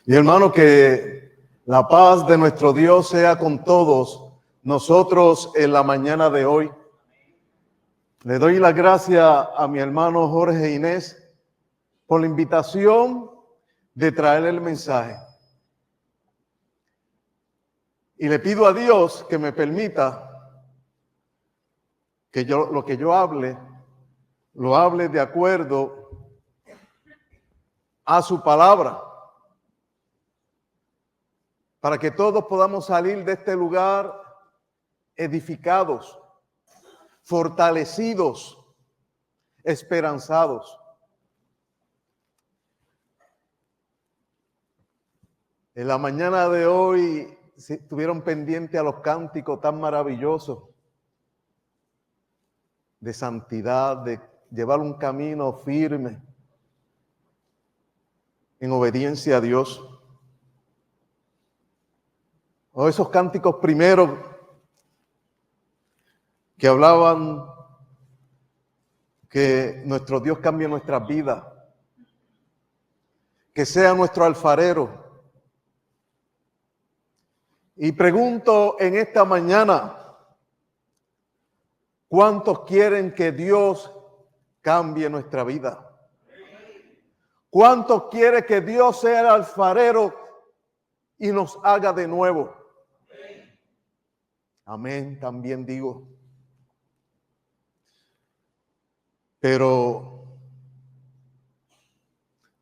Mi hermano, que la paz de nuestro Dios sea con todos nosotros en la mañana de hoy. Le doy las gracias a mi hermano Jorge Inés por la invitación de traer el mensaje. Y le pido a Dios que me permita que lo que yo hable, lo hable de acuerdo a su palabra, para que todos podamos salir de este lugar edificados, fortalecidos, esperanzados. En la mañana de hoy estuvieron pendientes a los cánticos tan maravillosos de santidad, de llevar un camino firme en obediencia a Dios. O esos cánticos primeros que hablaban que nuestro Dios cambie nuestras vidas, que sea nuestro alfarero. Y pregunto en esta mañana, ¿cuántos quieren que Dios cambie nuestra vida? ¿Cuántos quieren que Dios sea el alfarero y nos haga de nuevo? Amén, también digo. Pero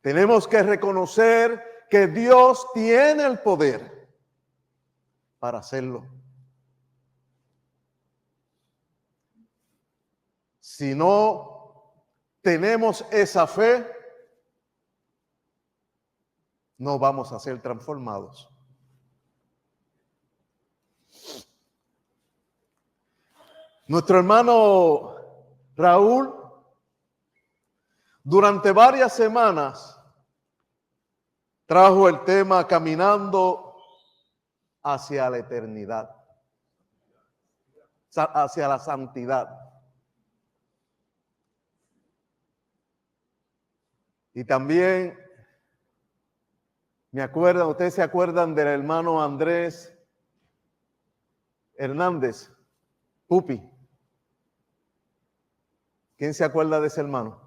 tenemos que reconocer que Dios tiene el poder para hacerlo. Si no tenemos esa fe, no vamos a ser transformados. Nuestro hermano Raúl, durante varias semanas, trajo el tema caminando hacia la eternidad, hacia la santidad. Y también ustedes se acuerdan del hermano Andrés Hernández, Pupi. ¿Quién se acuerda de ese hermano?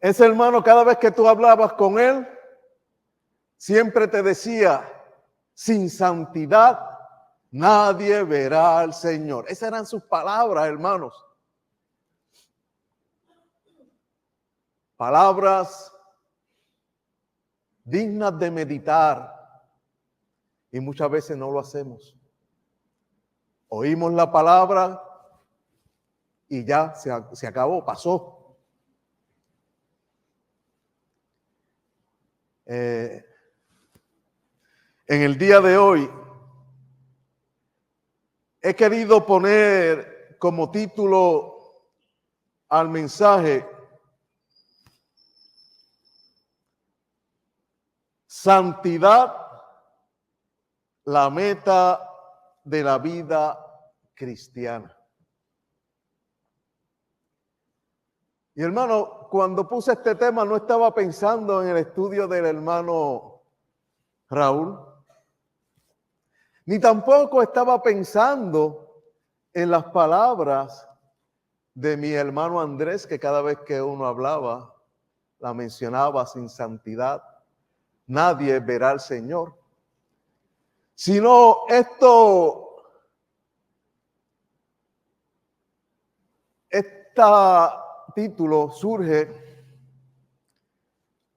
Ese hermano, cada vez que tú hablabas con él, siempre te decía, sin santidad nadie verá al Señor. Esas eran sus palabras, hermanos. Palabras dignas de meditar. Y muchas veces no lo hacemos. Oímos la palabra y ya se acabó, pasó. En el día de hoy he querido poner como título al mensaje Santidad, la meta de la vida cristiana. Y hermano, cuando puse este tema no estaba pensando en el estudio del hermano Raúl, ni tampoco estaba pensando en las palabras de mi hermano Andrés, que cada vez que uno hablaba, la mencionaba sin santidad. Nadie verá al Señor. Sino este título surge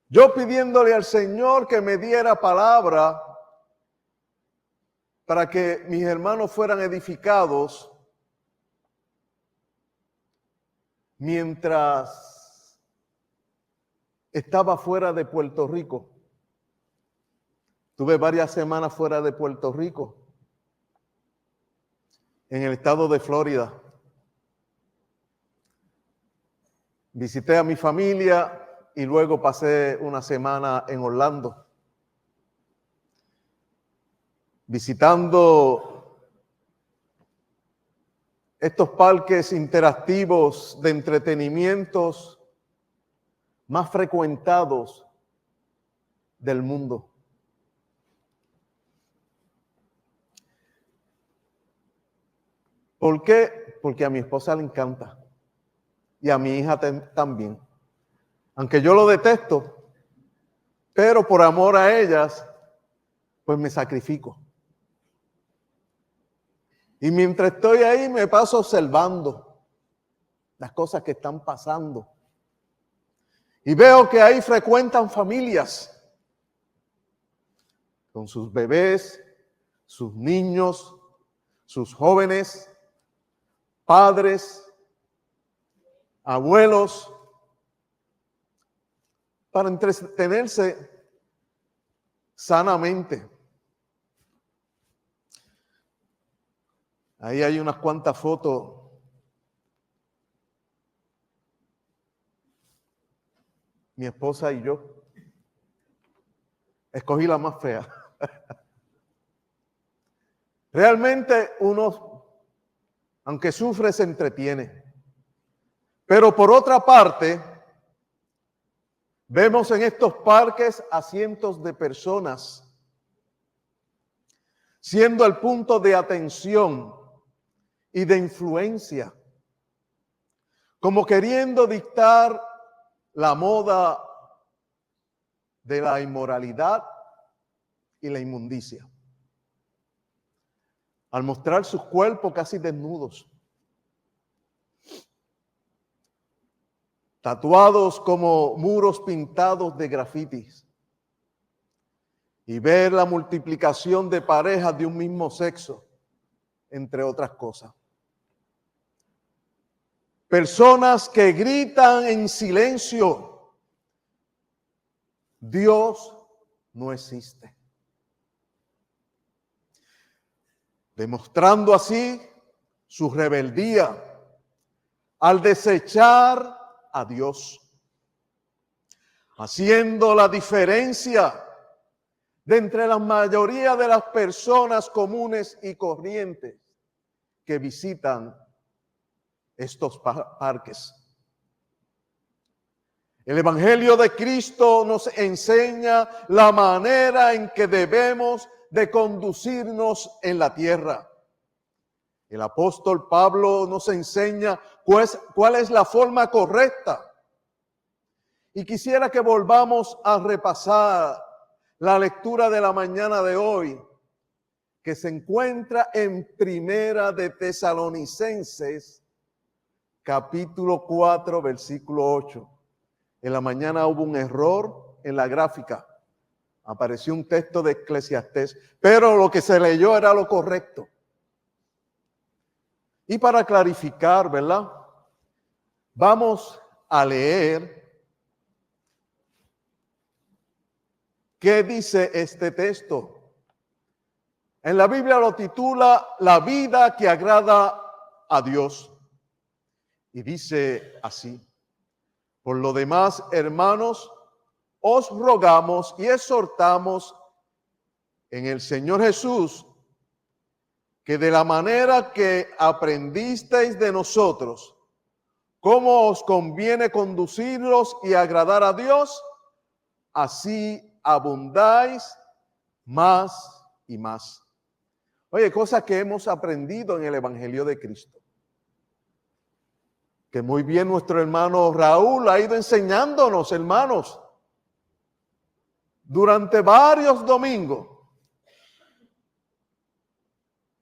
yo pidiéndole al Señor que me diera palabra para que mis hermanos fueran edificados mientras estaba fuera de Puerto Rico. Tuve varias semanas fuera de Puerto Rico, en el estado de Florida. Visité a mi familia y luego pasé una semana en Orlando, visitando estos parques interactivos de entretenimientos más frecuentados del mundo. ¿Por qué? Porque a mi esposa le encanta y a mi hija también. Aunque yo lo detesto, pero por amor a ellas, pues me sacrifico. Y mientras estoy ahí me paso observando las cosas que están pasando. Y veo que ahí frecuentan familias con sus bebés, sus niños, sus jóvenes, padres, abuelos, para entretenerse sanamente. Ahí hay unas cuantas fotos. Mi esposa y yo. Escogí la más fea. Realmente uno, aunque sufre, se entretiene. Pero por otra parte, vemos en estos parques a cientos de personas siendo el punto de atención y de influencia, como queriendo dictar la moda de la inmoralidad y la inmundicia, al mostrar sus cuerpos casi desnudos, tatuados como muros pintados de grafitis, y ver la multiplicación de parejas de un mismo sexo, entre otras cosas. Personas que gritan en silencio: Dios no existe. Demostrando así su rebeldía al desechar a Dios, haciendo la diferencia de entre la mayoría de las personas comunes y corrientes que visitan estos parques. El Evangelio de Cristo nos enseña la manera en que debemos de conducirnos en la tierra. El apóstol Pablo nos enseña cuál es la forma correcta. Y quisiera que volvamos a repasar la lectura de la mañana de hoy, que se encuentra en Primera de Tesalonicenses, capítulo 4, versículo 8. En la mañana hubo un error en la gráfica. Apareció un texto de Eclesiastés, pero lo que se leyó era lo correcto. Y para clarificar, ¿verdad? Vamos a leer qué dice este texto. En la Biblia lo titula La vida que agrada a Dios. Y dice así: por lo demás, hermanos, os rogamos y exhortamos en el Señor Jesús que de la manera que aprendisteis de nosotros, cómo os conviene conducirlos y agradar a Dios, así abundáis más y más. Oye, cosas que hemos aprendido en el Evangelio de Cristo, que muy bien nuestro hermano Raúl ha ido enseñándonos, hermanos, durante varios domingos.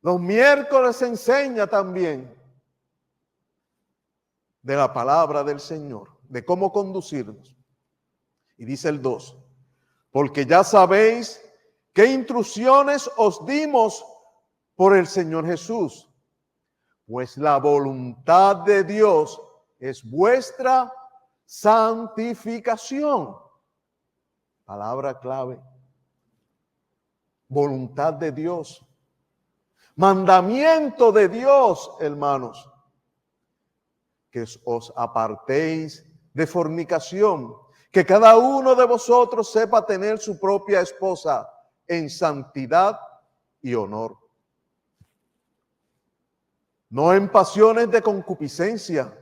Los miércoles se enseña también de la palabra del Señor, de cómo conducirnos. Y dice el 2, porque ya sabéis qué instrucciones os dimos por el Señor Jesús, pues la voluntad de Dios es vuestra santificación. Palabra clave. Voluntad de Dios. Mandamiento de Dios, hermanos, que os apartéis de fornicación, que cada uno de vosotros sepa tener su propia esposa en santidad y honor, no en pasiones de concupiscencia,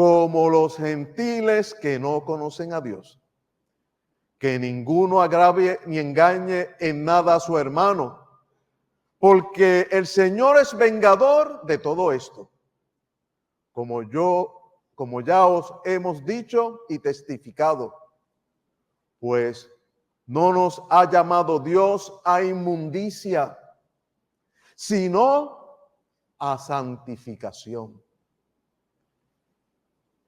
como los gentiles que no conocen a Dios. Que ninguno agravie ni engañe en nada a su hermano, porque el Señor es vengador de todo esto, como ya os hemos dicho y testificado, pues no nos ha llamado Dios a inmundicia, sino a santificación.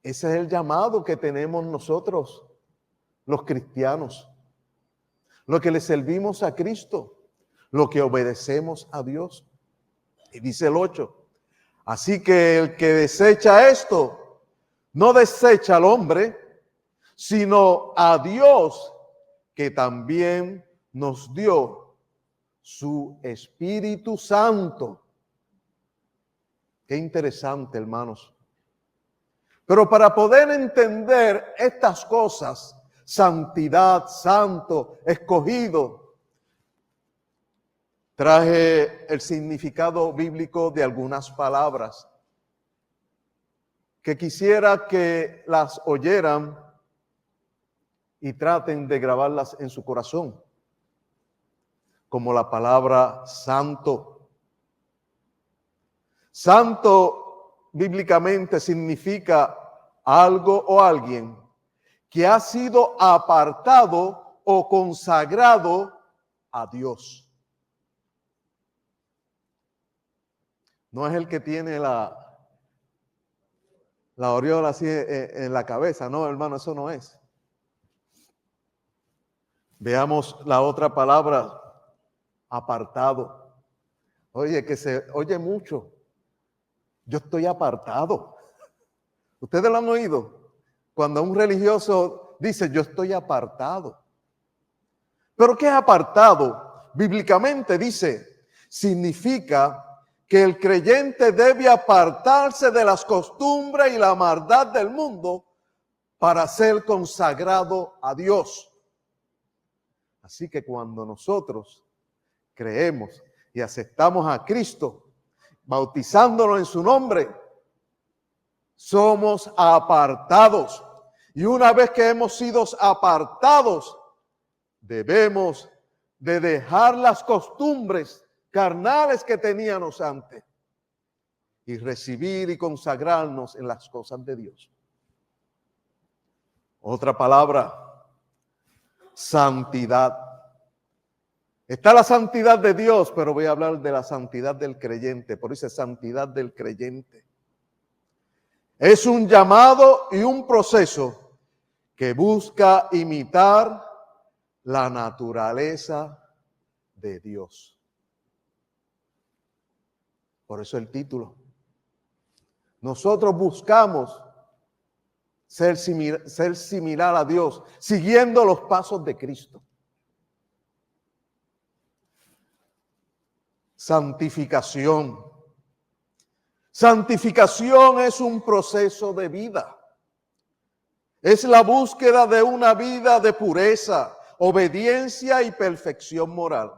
Ese es el llamado que tenemos nosotros, los cristianos, los que le servimos a Cristo, los que obedecemos a Dios. Y dice el 8, así que el que desecha esto, no desecha al hombre, sino a Dios, que también nos dio su Espíritu Santo. Qué interesante, hermanos. Pero para poder entender estas cosas, santidad, santo, escogido, traje el significado bíblico de algunas palabras que quisiera que las oyeran y traten de grabarlas en su corazón, como la palabra santo. Santo bíblicamente significa algo o alguien que ha sido apartado o consagrado a Dios. No es el que tiene la aureola así en la cabeza, no, hermano, eso no es. Veamos la otra palabra, apartado. Oye, que se oye mucho. Yo estoy apartado. ¿Ustedes lo han oído? Cuando un religioso dice, yo estoy apartado. ¿Pero qué es apartado? Bíblicamente dice, significa que el creyente debe apartarse de las costumbres y la maldad del mundo para ser consagrado a Dios. Así que cuando nosotros creemos y aceptamos a Cristo, bautizándonos en su nombre, somos apartados. Y una vez que hemos sido apartados, debemos de dejar las costumbres carnales que teníamos antes y recibir y consagrarnos en las cosas de Dios. Otra palabra, santidad. Está la santidad de Dios, pero voy a hablar de la santidad del creyente. Por eso es santidad del creyente. Es un llamado y un proceso que busca imitar la naturaleza de Dios. Por eso el título. Nosotros buscamos ser similar a Dios, siguiendo los pasos de Cristo. Santificación. Santificación es un proceso de vida. Es la búsqueda de una vida de pureza, obediencia y perfección moral.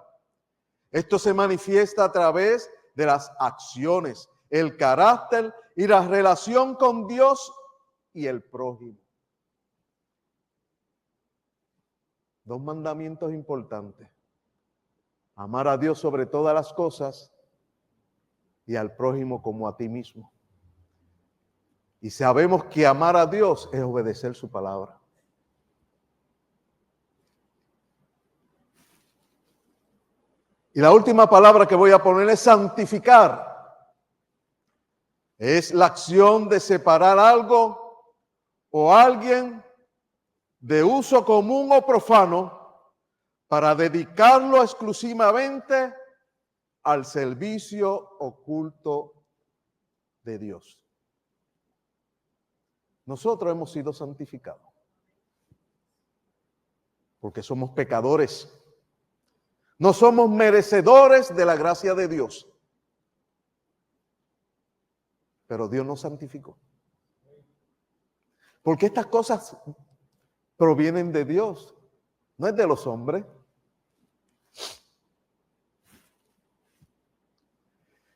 Esto se manifiesta a través de las acciones, el carácter y la relación con Dios y el prójimo. Dos mandamientos importantes. Amar a Dios sobre todas las cosas y al prójimo como a ti mismo. Y sabemos que amar a Dios es obedecer su palabra. Y la última palabra que voy a poner es santificar. Es la acción de separar algo o alguien de uso común o profano para dedicarlo exclusivamente al servicio oculto de Dios. Nosotros hemos sido santificados porque somos pecadores. No somos merecedores de la gracia de Dios, pero Dios nos santificó. Porque estas cosas provienen de Dios, no es de los hombres.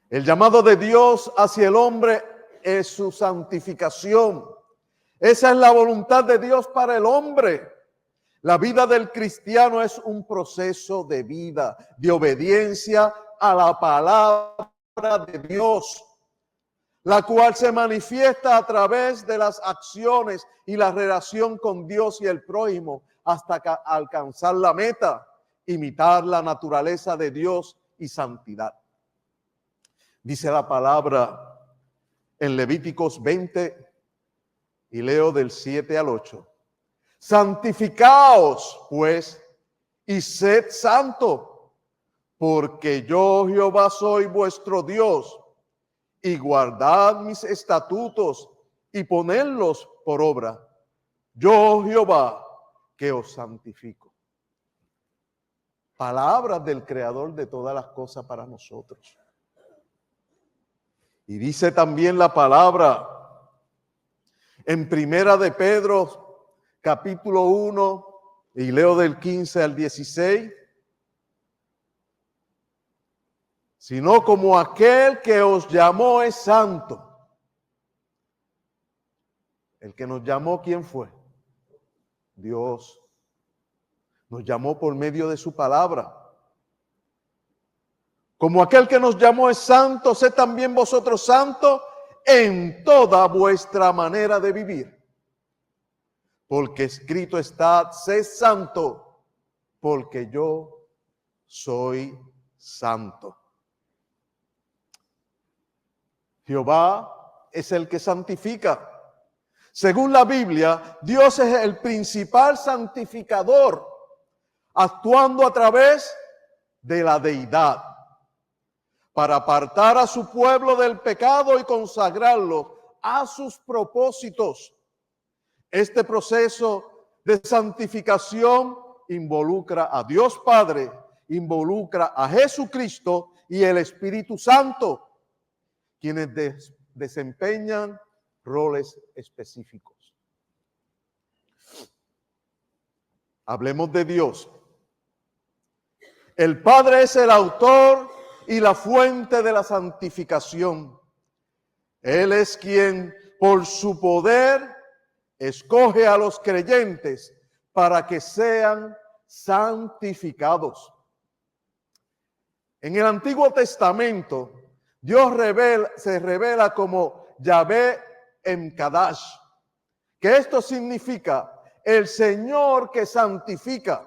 El llamado de Dios hacia el hombre es su santificación. Esa es la voluntad de Dios para el hombre. La vida del cristiano es un proceso de vida, de obediencia a la palabra de Dios, la cual se manifiesta a través de las acciones y la relación con Dios y el prójimo hasta alcanzar la meta, imitar la naturaleza de Dios y santidad. Dice la palabra en Levíticos 20, y leo del 7 al 8. Santificaos, pues, y sed santo, porque yo Jehová soy vuestro Dios, y guardad mis estatutos y ponedlos por obra. Yo Jehová que os santifico. Palabras del Creador de todas las cosas para nosotros. Y dice también la palabra en Primera de Pedro, capítulo 1, y leo del 15 al 16. Sino como aquel que os llamó es santo. El que nos llamó, ¿quién fue? Dios. Nos llamó por medio de su palabra. Como aquel que nos llamó es santo, sed también vosotros santos en toda vuestra manera de vivir. Porque escrito está, sed santo, porque yo soy santo. Jehová es el que santifica. Según la Biblia, Dios es el principal santificador, actuando a través de la deidad, para apartar a su pueblo del pecado y consagrarlo a sus propósitos. Este proceso de santificación involucra a Dios Padre, involucra a Jesucristo y el Espíritu Santo, quienes desempeñan roles específicos. Hablemos de Dios. El Padre es el autor y la fuente de la santificación. Él es quien, por su poder, escoge a los creyentes para que sean santificados. En el Antiguo Testamento, Dios se revela como Yahvé Emkadash, que esto significa el Señor que santifica.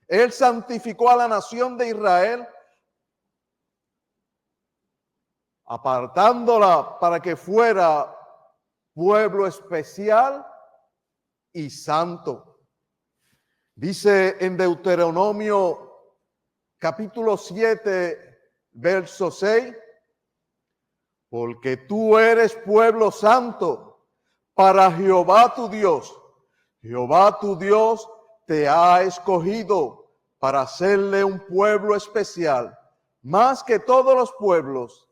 Él santificó a la nación de Israel, apartándola para que fuera pueblo especial y santo. Dice en Deuteronomio capítulo 7, verso 6, porque tú eres pueblo santo para Jehová tu Dios. Jehová tu Dios te ha escogido para hacerle un pueblo especial, más que todos los pueblos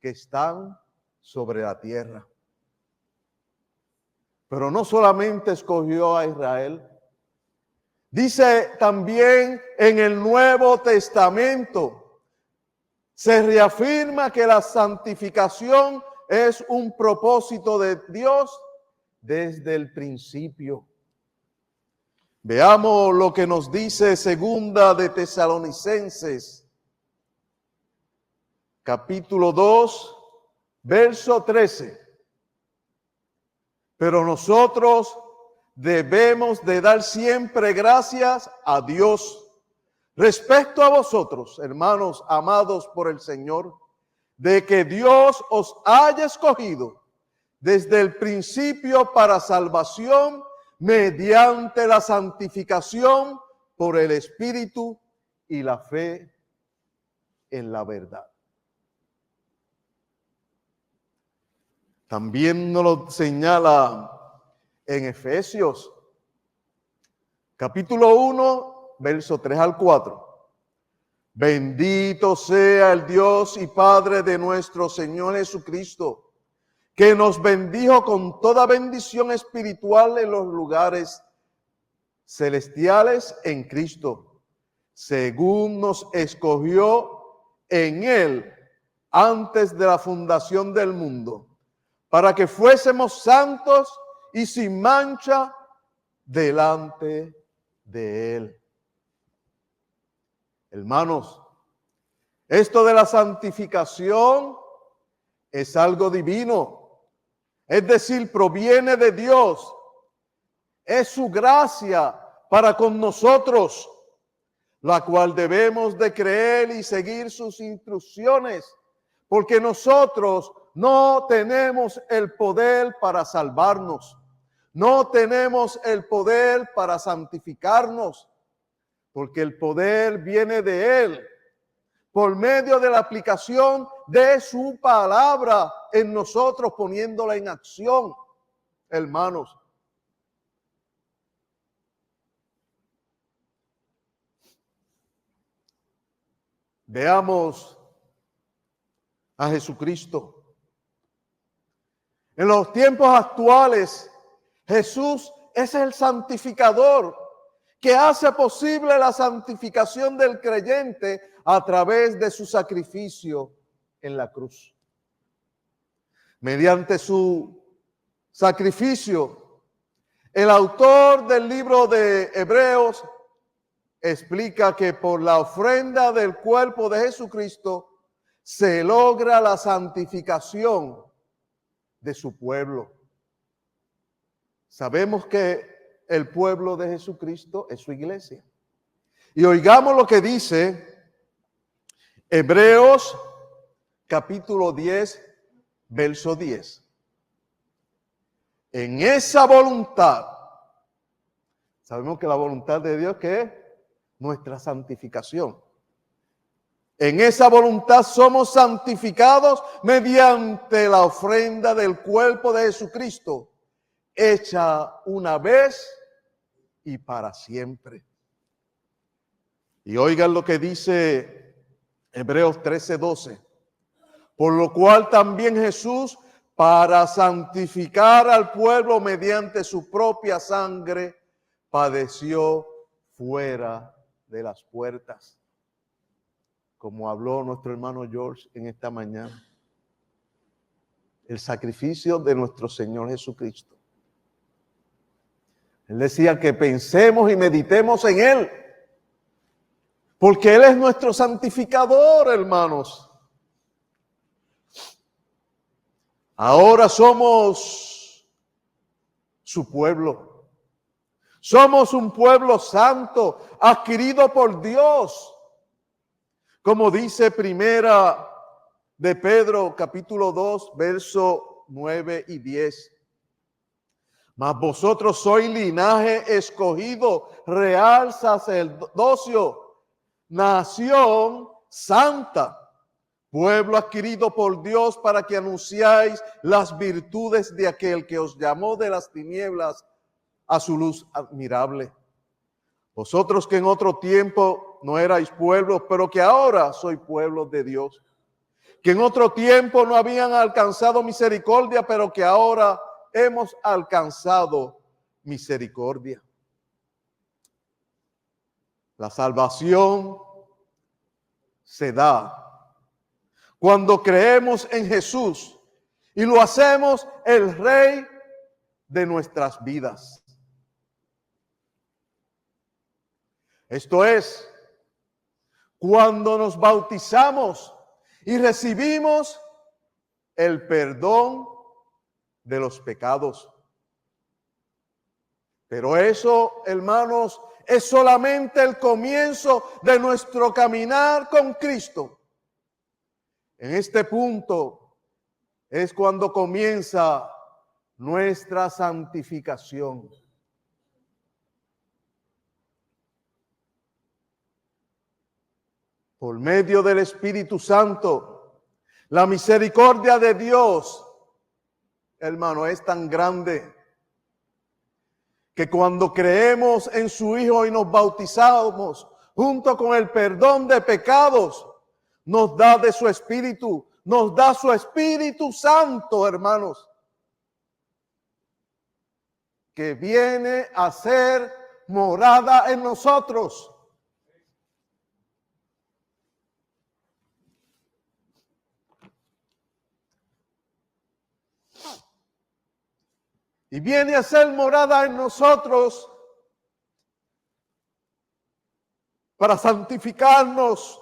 que están sobre la tierra. Pero no solamente escogió a Israel, dice también en el Nuevo Testamento, se reafirma que la santificación es un propósito de Dios desde el principio. Veamos lo que nos dice Segunda de Tesalonicenses, capítulo 2, verso 13. Pero nosotros debemos de dar siempre gracias a Dios respecto a vosotros, hermanos amados por el Señor, de que Dios os haya escogido desde el principio para salvación mediante la santificación por el Espíritu y la fe en la verdad. También nos lo señala en Efesios, capítulo 1, verso 3 al 4. Bendito sea el Dios y Padre de nuestro Señor Jesucristo, que nos bendijo con toda bendición espiritual en los lugares celestiales en Cristo, según nos escogió en Él antes de la fundación del mundo, para que fuésemos santos y sin mancha delante de Él. Hermanos, esto de la santificación es algo divino. Es decir, proviene de Dios. Es su gracia para con nosotros, la cual debemos de creer y seguir sus instrucciones, porque nosotros no tenemos el poder para salvarnos, no tenemos el poder para santificarnos, porque el poder viene de Él, por medio de la aplicación de su palabra en nosotros, poniéndola en acción, hermanos. Veamos a Jesucristo. En los tiempos actuales, Jesús es el santificador que hace posible la santificación del creyente a través de su sacrificio en la cruz. Mediante su sacrificio, el autor del libro de Hebreos explica que por la ofrenda del cuerpo de Jesucristo se logra la santificación de su pueblo. Sabemos que el pueblo de Jesucristo es su iglesia. Y oigamos lo que dice Hebreos capítulo 10, verso 10. En esa voluntad, sabemos que la voluntad de Dios que es nuestra santificación. En esa voluntad somos santificados mediante la ofrenda del cuerpo de Jesucristo, hecha una vez y para siempre. Y oigan lo que dice Hebreos 13:12. Por lo cual también Jesús, para santificar al pueblo mediante su propia sangre, padeció fuera de las puertas. Como habló nuestro hermano George en esta mañana. El sacrificio de nuestro Señor Jesucristo. Él decía que pensemos y meditemos en Él. Porque Él es nuestro santificador, hermanos. Ahora somos su pueblo. Somos un pueblo santo, adquirido por Dios. Como dice Primera de Pedro, capítulo 2, verso 9 y 10. Mas vosotros sois linaje escogido, real sacerdocio, nación santa, pueblo adquirido por Dios para que anunciáis las virtudes de aquel que os llamó de las tinieblas a su luz admirable. Vosotros que en otro tiempo no erais pueblos, pero que ahora sois pueblos de Dios. Que en otro tiempo no habían alcanzado misericordia, pero que ahora hemos alcanzado misericordia. La salvación se da cuando creemos en Jesús y lo hacemos el Rey de nuestras vidas. Esto es, cuando nos bautizamos y recibimos el perdón de los pecados. Pero eso, hermanos, es solamente el comienzo de nuestro caminar con Cristo. En este punto es cuando comienza nuestra santificación. Por medio del Espíritu Santo, la misericordia de Dios, hermano, es tan grande que cuando creemos en su Hijo y nos bautizamos junto con el perdón de pecados, nos da de su Espíritu, nos da su Espíritu Santo, hermanos, que viene a ser morada en nosotros. y viene a ser morada en nosotros para santificarnos,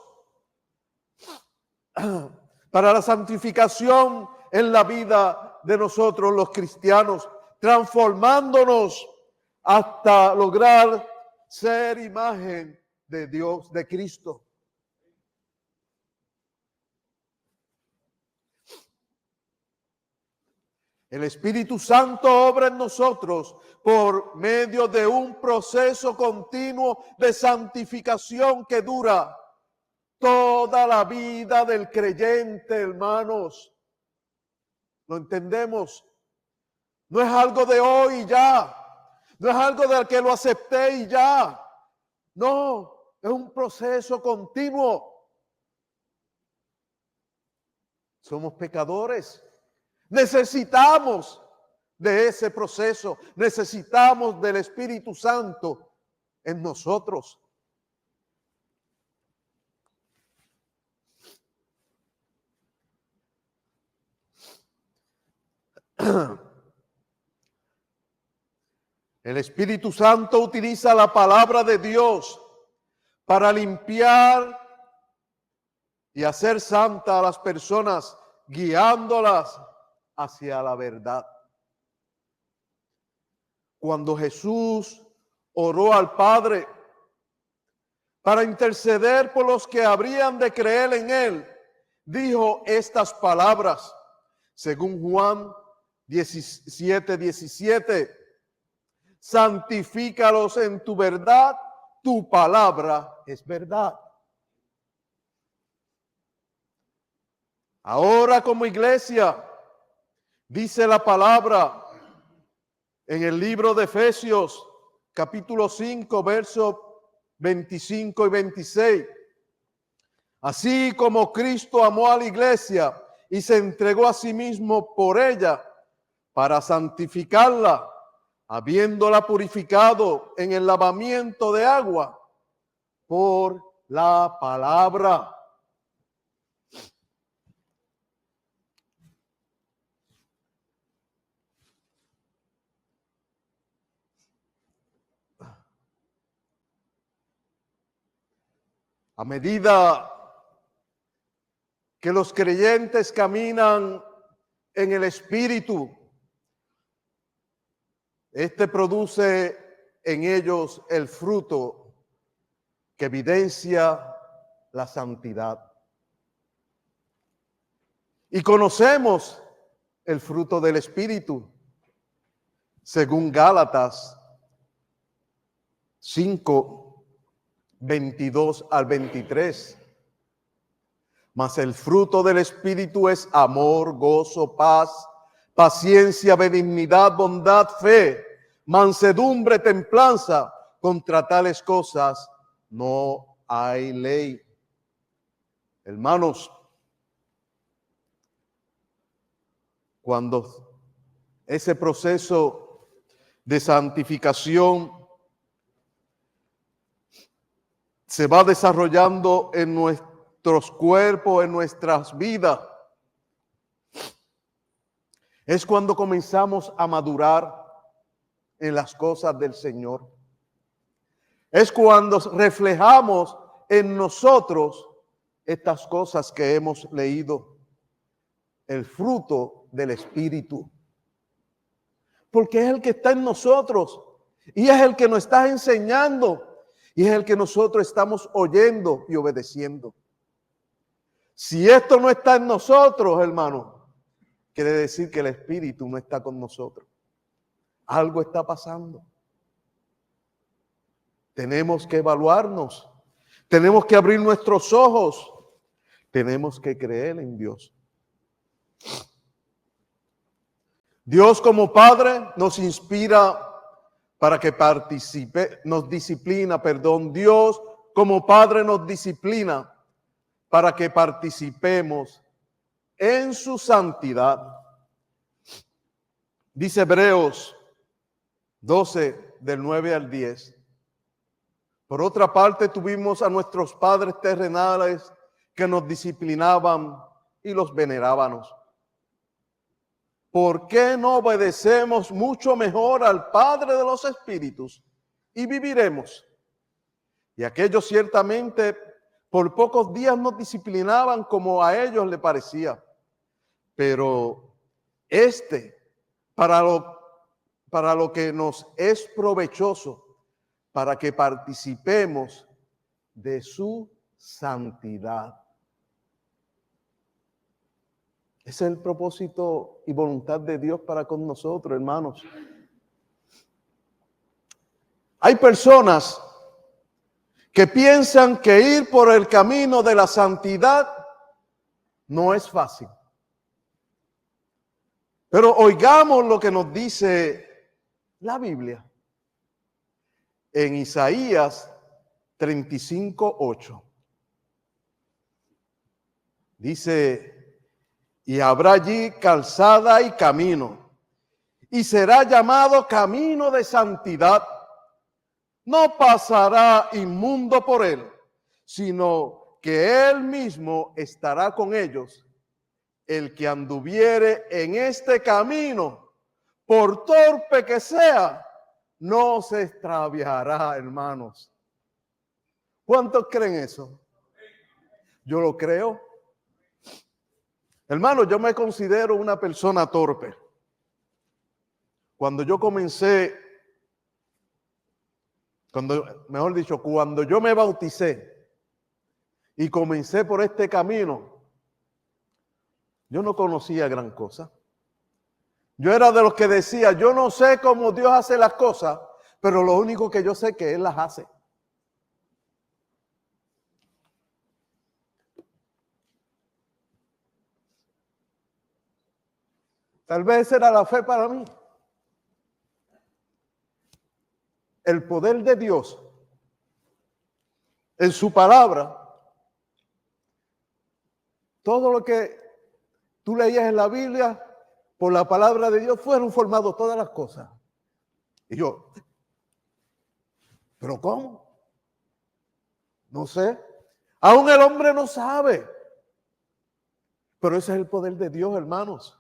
para la santificación en la vida de nosotros los cristianos, transformándonos hasta lograr ser imagen de Dios, de Cristo. El Espíritu Santo obra en nosotros por medio de un proceso continuo de santificación que dura toda la vida del creyente, hermanos. ¿Lo entendemos? No es algo de hoy y ya. No es algo del que lo acepté y ya. No, es un proceso continuo. Somos pecadores. Necesitamos de ese proceso. Necesitamos del Espíritu Santo en nosotros. El Espíritu Santo utiliza la palabra de Dios para limpiar y hacer santa a las personas, guiándolas hacia la verdad. Cuando Jesús oró al Padre para interceder por los que habrían de creer en Él, dijo estas palabras, según Juan 17:17. Santifícalos en tu verdad, tu palabra es verdad. Ahora como iglesia, dice la palabra en el libro de Efesios, capítulo 5, versos 25 y 26. Así como Cristo amó a la iglesia y se entregó a sí mismo por ella para santificarla, habiéndola purificado en el lavamiento de agua por la palabra. A medida que los creyentes caminan en el Espíritu, este produce en ellos el fruto que evidencia la santidad. Y conocemos el fruto del Espíritu, según Gálatas 5, 22 al 23. Mas el fruto del Espíritu es amor, gozo, paz, paciencia, benignidad, bondad, fe, mansedumbre, templanza. Contra tales cosas no hay ley. Hermanos, cuando ese proceso de santificación se va desarrollando en nuestros cuerpos, en nuestras vidas, es cuando comenzamos a madurar en las cosas del Señor. Es cuando reflejamos en nosotros estas cosas que hemos leído, el fruto del Espíritu. Porque es el que está en nosotros y es el que nos está enseñando y es el que nosotros estamos oyendo y obedeciendo. Si esto no está en nosotros, hermano, quiere decir que el Espíritu no está con nosotros. Algo está pasando. Tenemos que evaluarnos. Tenemos que abrir nuestros ojos. Tenemos que creer en Dios. Dios como Padre nos inspira para que nos disciplina. Dios como Padre nos disciplina para que participemos en su santidad. Dice Hebreos 12, del 9 al 10. Por otra parte, tuvimos a nuestros padres terrenales que nos disciplinaban y los venerábamos. ¿por qué no obedecemos mucho mejor al Padre de los Espíritus y viviremos? Y aquellos ciertamente por pocos días nos disciplinaban como a ellos les parecía, pero para lo que nos es provechoso, para que participemos de su santidad. Ese es el propósito y voluntad de Dios para con nosotros, hermanos. Hay personas que piensan que ir por el camino de la santidad no es fácil. Pero oigamos lo que nos dice la Biblia en Isaías 35:8. Dice: y habrá allí calzada y camino, y será llamado camino de santidad. No pasará inmundo por él, sino que él mismo estará con ellos. El que anduviere en este camino, por torpe que sea, no se extraviará, hermanos. ¿Cuántos creen eso? Yo lo creo. Hermano, yo me considero una persona torpe. Cuando yo me bauticé y comencé por este camino, yo no conocía gran cosa. Yo era de los que decía, yo no sé cómo Dios hace las cosas, pero lo único que yo sé es que Él las hace. Tal vez era la fe para mí. El poder de Dios en su palabra, todo lo que tú leías en la Biblia, por la palabra de Dios fueron formadas todas las cosas. Y yo, ¿pero cómo? No sé. Aún el hombre no sabe. Pero ese es el poder de Dios, hermanos.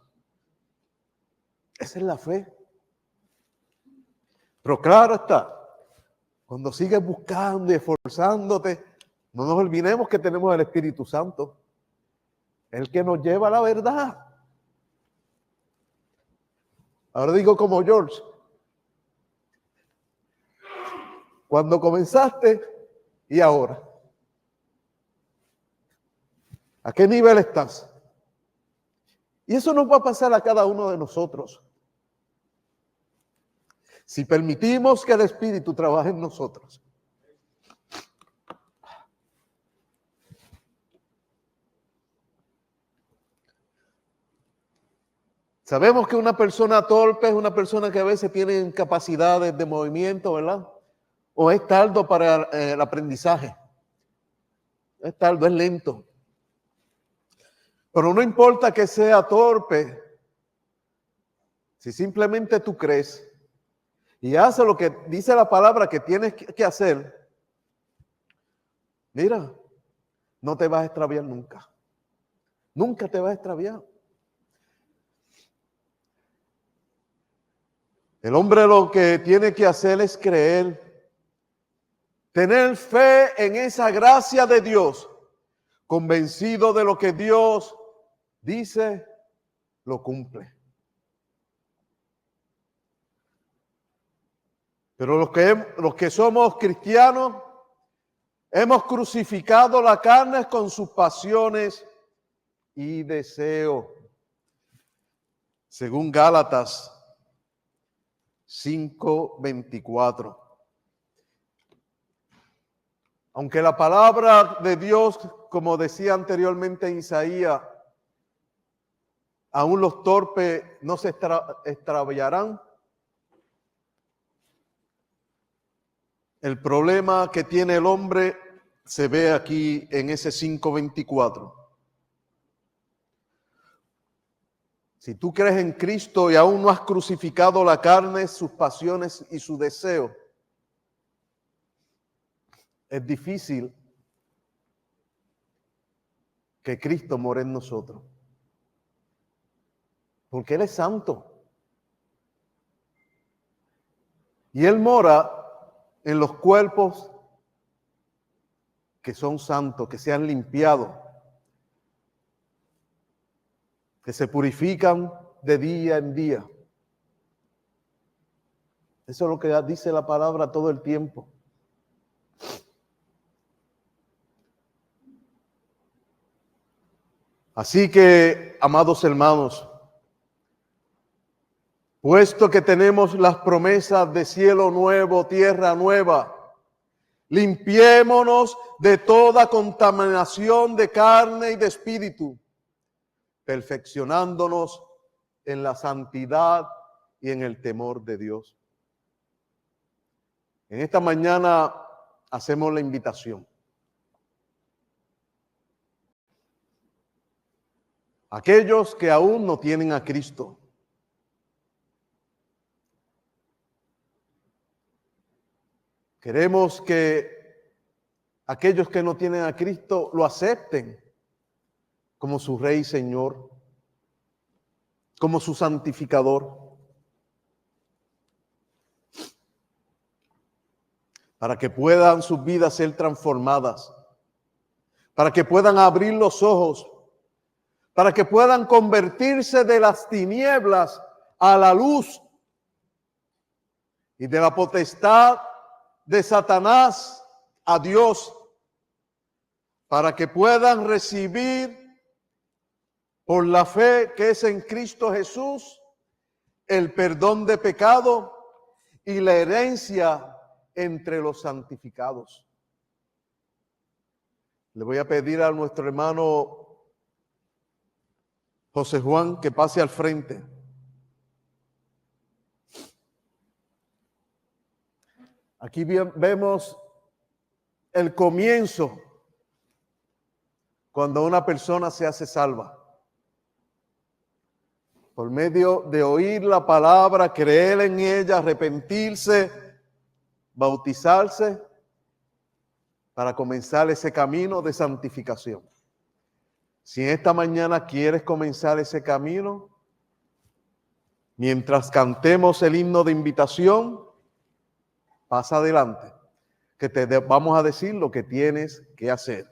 Esa es la fe. Pero claro está, cuando sigues buscando y esforzándote, no nos olvidemos que tenemos el Espíritu Santo, el que nos lleva a la verdad. Ahora digo como George, cuando comenzaste y ahora, ¿a qué nivel estás? Y eso nos va a pasar a cada uno de nosotros. Si permitimos que el Espíritu trabaje en nosotros. Sabemos que una persona torpe es una persona que a veces tiene incapacidades de movimiento, ¿verdad? O es tardo para el aprendizaje. Es tardo, es lento. Pero no importa que sea torpe, si simplemente tú crees y haces lo que dice la palabra que tienes que hacer, mira, no te vas a extraviar nunca. Nunca te vas a extraviar. El hombre lo que tiene que hacer es creer, tener fe en esa gracia de Dios, convencido de lo que Dios dice, lo cumple. Pero los que somos cristianos, hemos crucificado la carne con sus pasiones y deseos. Según Gálatas 5:24. Aunque la palabra de Dios, como decía anteriormente Isaías, aún los torpes no se extraviarán. El problema que tiene el hombre se ve aquí en ese 5:24. Si tú crees en Cristo y aún no has crucificado la carne, sus pasiones y su deseo, es difícil que Cristo more en nosotros. porque Él es santo. Y Él mora en los cuerpos que son santos, que se han limpiado, que se purifican de día en día. Eso es lo que dice la palabra todo el tiempo. Así que, amados hermanos, puesto que tenemos las promesas de cielo nuevo, tierra nueva, limpiémonos de toda contaminación de carne y de espíritu, perfeccionándonos en la santidad y en el temor de Dios. En esta mañana hacemos la invitación. Aquellos que aún no tienen a Cristo, queremos que aquellos que no tienen a Cristo lo acepten como su Rey y Señor, como su santificador, para que puedan sus vidas ser transformadas, para que puedan abrir los ojos, para que puedan convertirse de las tinieblas a la luz y de la potestad de Satanás a Dios, para que puedan recibir por la fe que es en Cristo Jesús el perdón de pecado y la herencia entre los santificados. Le voy a pedir a nuestro hermano José Juan que pase al frente. Aquí vemos el comienzo cuando una persona se hace salva. Por medio de oír la palabra, creer en ella, arrepentirse, bautizarse, para comenzar ese camino de santificación. Si esta mañana quieres comenzar ese camino, mientras cantemos el himno de invitación, pasa adelante, que vamos a decir lo que tienes que hacer.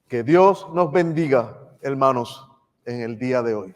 Que Dios nos bendiga, hermanos, en el día de hoy.